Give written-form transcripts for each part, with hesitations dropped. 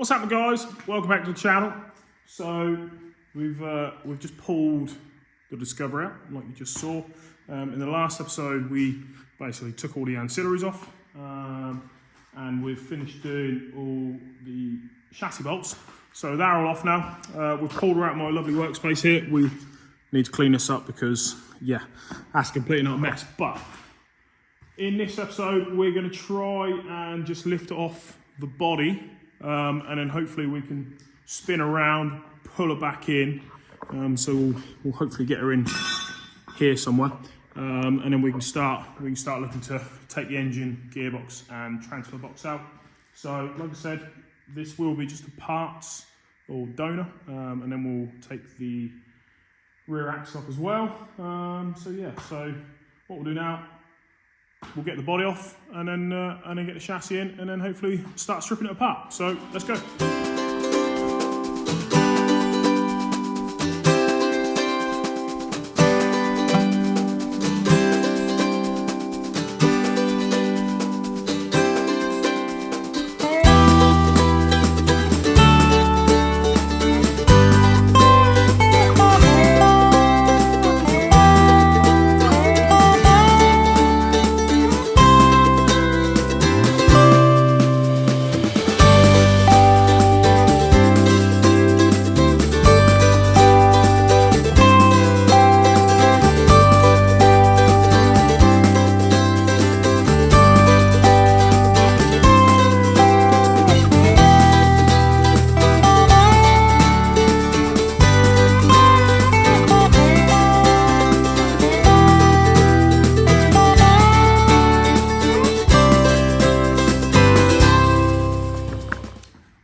What's happening, guys? Welcome back to the channel. So we've just pulled the Discovery out, like you just saw. In the last episode, we basically took all the ancillaries off, and we've finished doing all the chassis bolts. So they're all off now. We've pulled her out of my lovely workspace here. We need to clean this up because, yeah, that's completely not a mess. But in this episode, we're going to try and just lift it off the body. And then hopefully we can spin around, pull her back in. So we'll hopefully get her in here somewhere, and then we can start looking to take the engine, gearbox, and transfer box out. So like I said, this will be just a parts or donor, and then we'll take the rear axle off as well. So yeah, so what we'll do now, we'll get the body off and then get the chassis in, and then hopefully start stripping it apart. So let's go.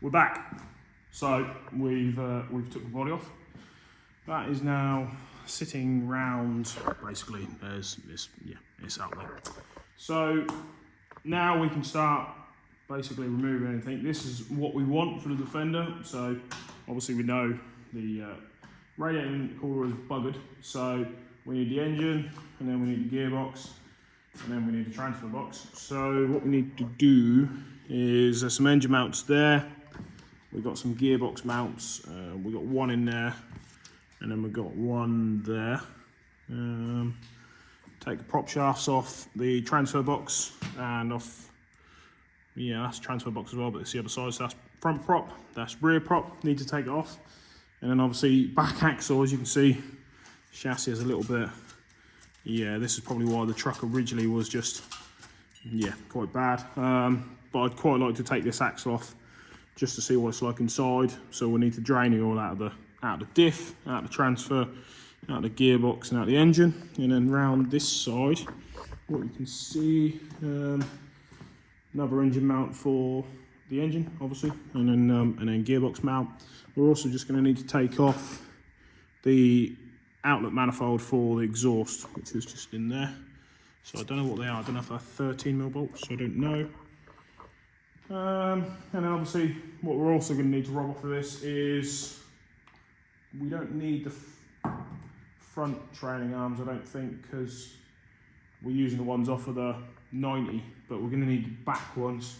We're back. So we've took the body off. That is now sitting round. Basically, it's out there. So now we can start basically removing anything. This is what we want for the Defender. So obviously we know the radiator and cooler is buggered. So we need the engine, and then we need the gearbox, and then we need the transfer box. So what we need to do is there's some engine mounts there. We've got some gearbox mounts. We've got one in there, and then we've got one there. Take the prop shafts off the transfer box and off. Yeah, that's transfer box as well, but it's the other side. So that's front prop, that's rear prop. Need to take it off, and then obviously back axle. As you can see, chassis is a little bit. Yeah, this is probably why the truck originally was just quite bad. But I'd quite like to take this axle off, just to see what it's like inside. So we need to drain it all out of the diff, out of the transfer, out of the gearbox, and out of the engine. And then round this side, what you can see, another engine mount for the engine, obviously, and then gearbox mount. We're also just going to need to take off the outlet manifold for the exhaust, which is just in there. So I don't know what they are. I don't know if they're 13mm bolts, so I don't know. And then obviously what we're also going to need to rob off of this is, we don't need the front trailing arms, I don't think, because we're using the ones off of the 90, but we're going to need the back ones,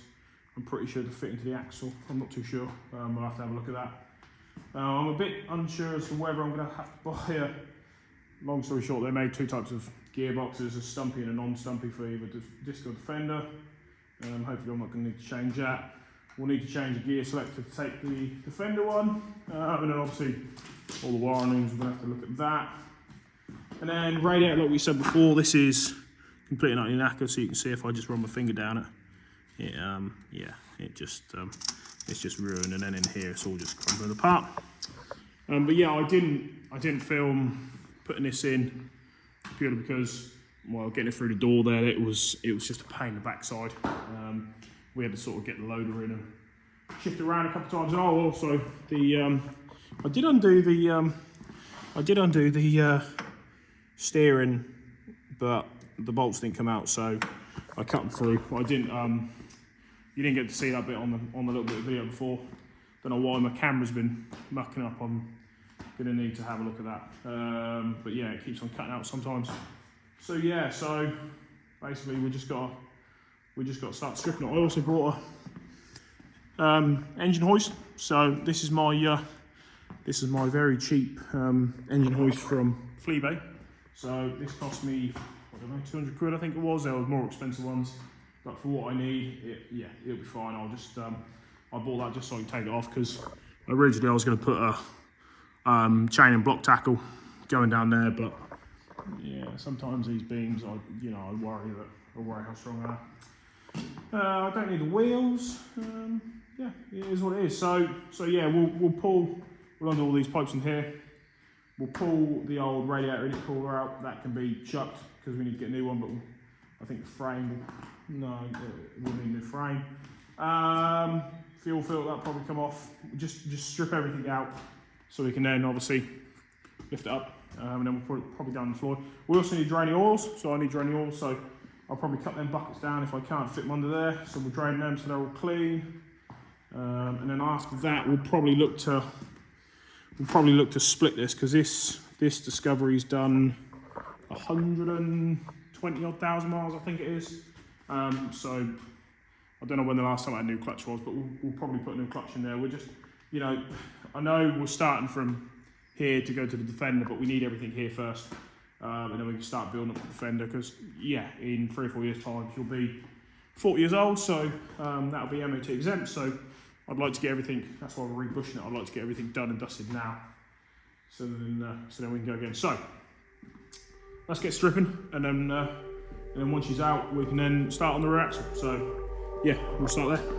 I'm pretty sure, to fit into the axle. I'm not too sure. We'll have to have a look at that. I'm a bit unsure as to whether I'm going to have to buy a, long story short, they made two types of gearboxes, a stumpy and a non-stumpy for either disc or Defender. Hopefully I'm not going to need to change that. We'll need to change the gear selector to take the Defender one, and then obviously all the wirings, we're going to have to look at that. And then radiator, like we said before, this is completely not knackered, so you can see if I just run my finger down it, it's just ruined, and then in here it's all just crumbling apart. But yeah, I didn't film putting this in purely because, well, getting it through the door there, it was just a pain in the backside. We had to sort of get the loader in and shift it around a couple of times. And also I did undo the steering, but the bolts didn't come out, so I cut them through. I didn't. You didn't get to see that bit on the little bit of video before. Don't know why my camera's been mucking up. I'm gonna need to have a look at that. But yeah, it keeps on cutting out sometimes. So yeah, so basically we just got to start stripping it. I also brought engine hoist. So this is my very cheap engine hoist from Fleabay. So this cost me, I don't know, 200 quid I think it was. There were more expensive ones, but for what I need, it'll be fine. I'll just I bought that just so I can take it off, because originally I was going to put a chain and block tackle going down there, but yeah, sometimes these beams, I worry how strong they are. I don't need the wheels. Yeah, it is what it is. So yeah, we'll undo all these pipes in here. We'll pull the old radiator inlet cooler out. That can be chucked because we need to get a new one, but I think the frame we'll need a new frame. Fuel filter, that'll probably come off. Just strip everything out so we can then obviously lift it up, and then we'll put it probably down the floor. We also need draining oils, so I need draining oils, so I'll probably cut them buckets down if I can't fit them under there. So we'll drain them so they're all clean. And then after that, we'll probably look to split this, because this Discovery's done 120 odd thousand miles, I think it is. So I don't know when the last time I had a new clutch was, but we'll probably put a new clutch in there. We're just, I know we're starting from here to go to the Defender, but we need everything here first. And then we can start building up the Defender, because yeah, in 3 or 4 years time, she'll be 40 years old, so that'll be MOT exempt. So I'd like to get everything, that's why we're rebushing it, I'd like to get everything done and dusted now, so then we can go again. So let's get stripping, and then once she's out, we can then start on the rear axle. So yeah, we'll start there.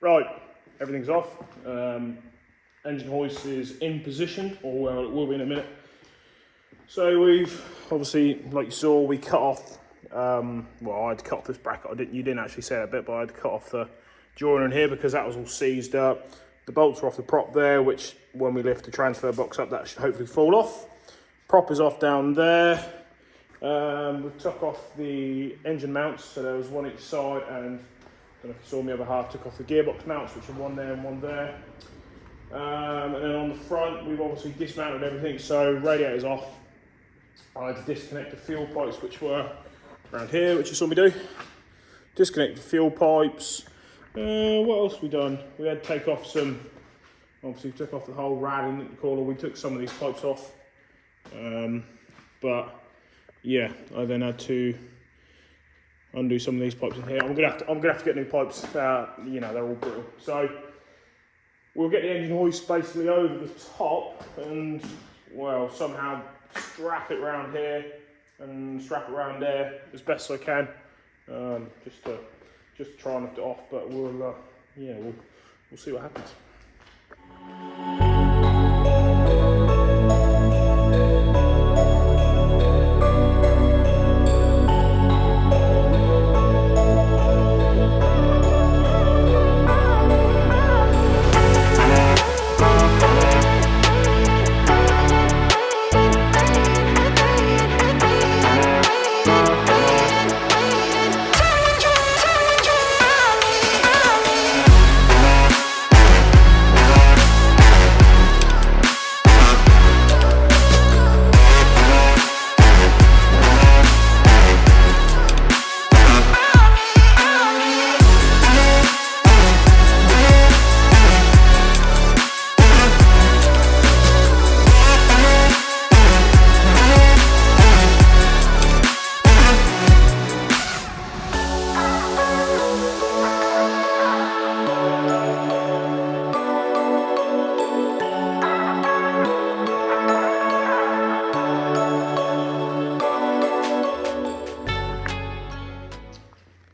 Right, everything's off. Engine hoist is in position, or well, it will be in a minute. So we've obviously, like you saw, we cut off. Well, I had to cut off this bracket. You didn't actually say that bit, but I had to cut off the joiner in here because that was all seized up. The bolts are off the prop there, which when we lift the transfer box up, that should hopefully fall off. Prop is off down there. We took off the engine mounts, so there was one each side, and I don't know if you saw me other half, took off the gearbox mounts, which are one there and one there. And then on the front, we've obviously dismounted everything, so radiator's off. I had to disconnect the fuel pipes, which were around here, which you saw me do. Disconnect the fuel pipes. What else have we done? We had to take off some, obviously took off the whole rad and the collar. We took some of these pipes off. But yeah, I then had to undo some of these pipes in here. I'm gonna have to get new pipes. You know, they're all brittle. So we'll get the engine hoist basically over the top and, well, somehow strap it around here and strap it around there as best I can. just to try and lift it off. But we'll see what happens.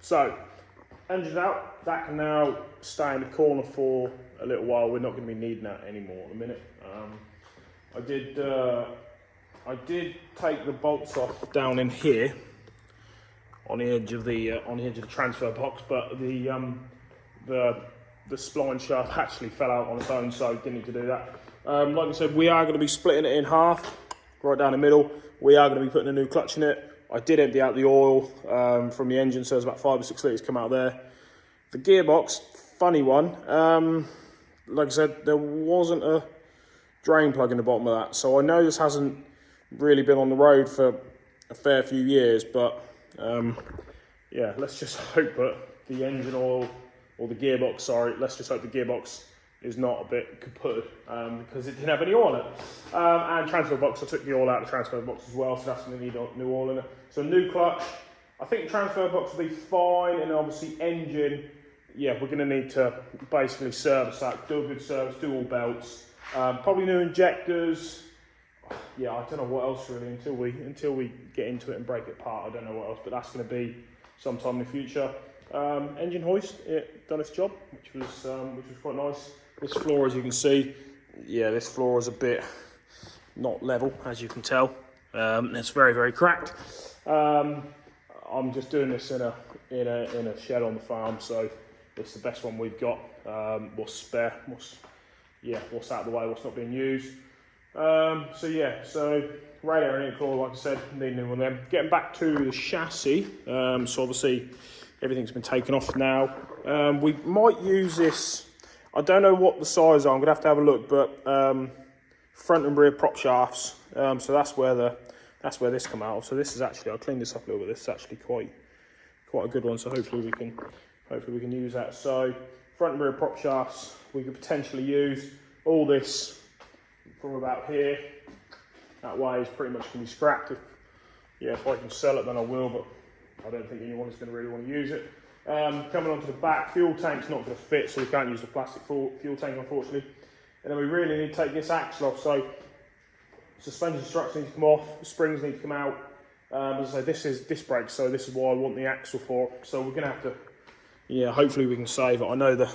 So, engine's out. That can now stay in the corner for a little while. We're not going to be needing that anymore in a minute. I did take the bolts off down in here on the edge of the transfer box, but the spline shaft actually fell out on its own, so didn't need to do that. Like I said, we are going to be splitting it in half, right down the middle. We are going to be putting a new clutch in it. I did empty out the oil from the engine, so there's about 5 or 6 litres come out there. The gearbox, funny one. Like I said, there wasn't a drain plug in the bottom of that, so I know this hasn't really been on the road for a fair few years, but yeah, let's just hope that the engine oil, or the gearbox, sorry, let's just hope the gearbox is not a bit kaput, because it didn't have any oil in it. And transfer box, I took the oil out of the transfer box as well, so that's going to need new oil in it. So new clutch. I think the transfer box will be fine, and obviously engine, yeah, we're going to need to basically service that, do a good service, do all belts, probably new injectors. Yeah, I don't know what else really until we get into it and break it apart. I don't know what else, but that's going to be sometime in the future. Engine hoist, it done its job, which was quite nice. This floor, as you can see, yeah, this floor is a bit not level, as you can tell. It's very, very cracked. I'm just doing this in a shed on the farm, so it's the best one we've got. What's spare? What's out of the way? What's not being used? So radiator and intercooler, like I said, need a new one then. Getting back to the chassis, so obviously everything's been taken off now. We might use this. I don't know what the size are. I'm gonna have to have a look, but front and rear prop shafts. So that's where this come out of. So this is actually, I'll clean this up a little bit. This is actually quite a good one. So hopefully we can use that. So front and rear prop shafts we could potentially use. All this from about here. That way is pretty much going to be scrapped. If I can sell it, then I will. But I don't think anyone is going to really want to use it. Coming onto the back, fuel tank's not going to fit, so we can't use the plastic fuel tank, unfortunately. And then we really need to take this axle off. So suspension struts need to come off, the springs need to come out. As I say, this is disc brakes, so this is what I want the axle for. So we're going to have to, hopefully we can save it. I know the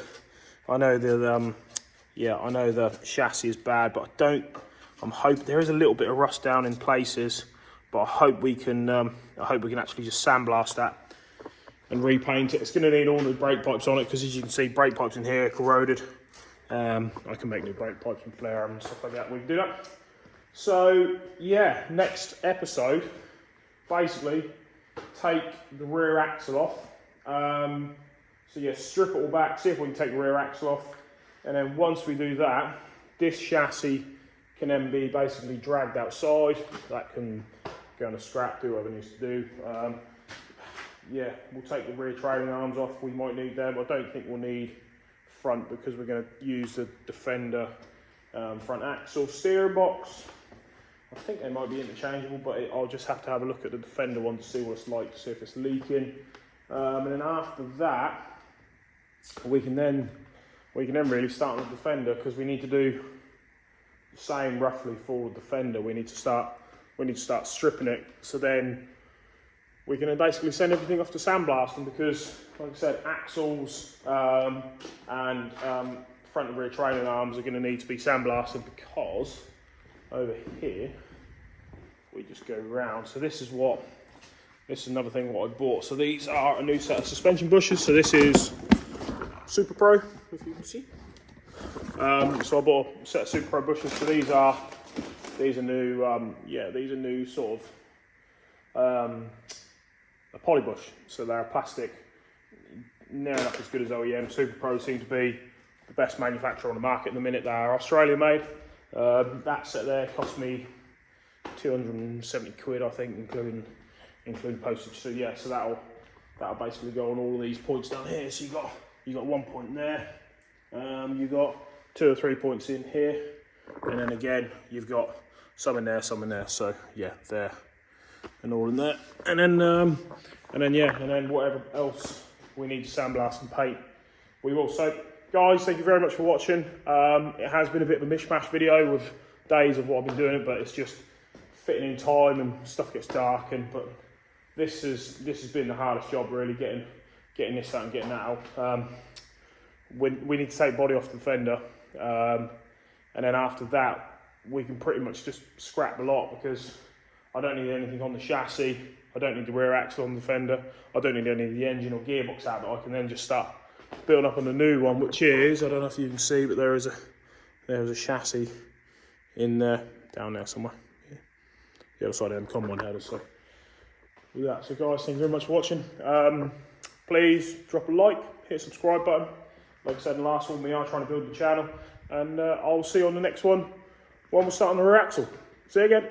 chassis is bad, but I'm hoping there is a little bit of rust down in places, but I hope we can actually just sandblast that and repaint it. It's going to need all new brake pipes on it, because as you can see, brake pipes in here are corroded. I can make new brake pipes and flare them and stuff like that. We can do that. So yeah, next episode, basically take the rear axle off. So yeah, strip it all back, see if we can take the rear axle off, and then once we do that, this chassis can then be basically dragged outside. That can go on a scrap, do whatever it needs to do. We'll take the rear trailing arms off. We might need them. I don't think we'll need front, because we're going to use the Defender front axle. Steering box, I think they might be interchangeable, but I'll just have to have a look at the Defender one to see what it's like, to see if it's leaking. And then after that, we can then really start with the Defender, because we need to do the same roughly for the Defender. We need to start stripping it. So then we're going to basically send everything off to sandblasting because, like I said, axles and front and rear trailing arms are going to need to be sandblasted because over here, we just go round. So this is another thing what I bought. So these are a new set of suspension bushes. So this is Super Pro, if you can see. So I bought a set of Super Pro bushes. So these are new. These are new sort of a poly bush. So they're plastic, near enough as good as OEM. Super Pro seem to be the best manufacturer on the market at the minute. They are Australian made. That set there cost me 270 quid, I think, including postage. So yeah, so that'll basically go on all of these points down here. So you got 1 point there. You got 2 or 3 points in here, and then again you've got some in there, some in there. So yeah, there and all in there, and then whatever else we need to sandblast and paint, we will. So guys, thank you very much for watching. It has been a bit of a mishmash video with days of what I've been doing, but it's just fitting in time and stuff gets dark. But this has been the hardest job, really, getting this out and getting that out. We need to take body off the fender, and then after that we can pretty much just scrap the lot because I don't need anything on the chassis, I don't need the rear axle on the fender, I don't need any of the engine or gearbox out, that I can then just start building up on the new one, which is, I don't know if you can see, but there is a chassis in there, down there somewhere. Yeah. The other side of them combine headers. So with that, so guys, thank you very much for watching. Please drop a like, hit the subscribe button. Like I said in the last one, we are trying to build the channel, and I'll see you on the next one when we'll start on the rear axle. See you again.